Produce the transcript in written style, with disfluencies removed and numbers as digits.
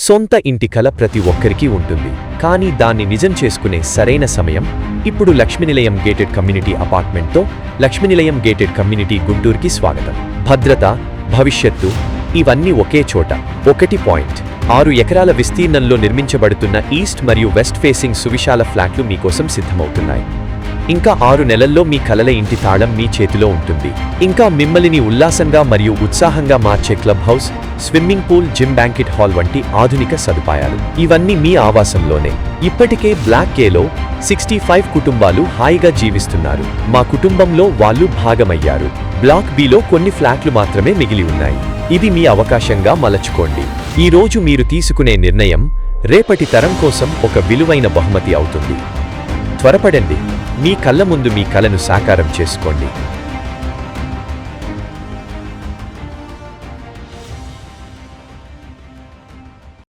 సొంత ఇంటి కల ప్రతి ఒక్కరికి ఉంటుంది, కానీ దాన్ని నిజం చేసుకునే సరైన సమయం ఇప్పుడు. లక్ష్మీనిలయం గేటెడ్ కమ్యూనిటీ అపార్ట్మెంట్తో లక్ష్మీనిలయం గేటెడ్ కమ్యూనిటీ గుంటూరుకి స్వాగతం. భద్రత, భవిష్యత్తు ఇవన్నీ ఒకే చోట. 1.6 ఎకరాల విస్తీర్ణంలో నిర్మించబడుతున్న ఈస్ట్ మరియు వెస్ట్ ఫేసింగ్ సువిశాల ఫ్లాట్లు మీకోసం సిద్ధమవుతున్నాయి. ఇంకా 6 నెలల్లో మీ కలల ఇంటి తాళం మీ చేతిలో ఉంటుంది. ఇంకా మిమ్మల్ని ఉల్లాసంగా మరియు ఉత్సాహంగా మార్చే club house, swimming pool, gym, banquet hall వంటి ఆధునిక సదుపాయాలు ఇవన్నీ మీ ఆవాసంలోనే. ఇప్పటికే బ్లాక్ కేలో 65 కుటుంబాలు హాయిగా జీవిస్తున్నారు. మా కుటుంబంలో వాళ్ళు భాగమయ్యారు. బ్లాక్ బిలో కొన్ని ఫ్లాట్లు మాత్రమే మిగిలి ఉన్నాయి. ఇది మీ అవకాశంగా మలచుకోండి. ఈ రోజు మీరు తీసుకునే నిర్ణయం రేపటి తరం కోసం ఒక విలువైన బహుమతి అవుతుంది. త్వరపడండి, మీ కళ్ళ ముందు మీ కలను సాకారం చేసుకోండి.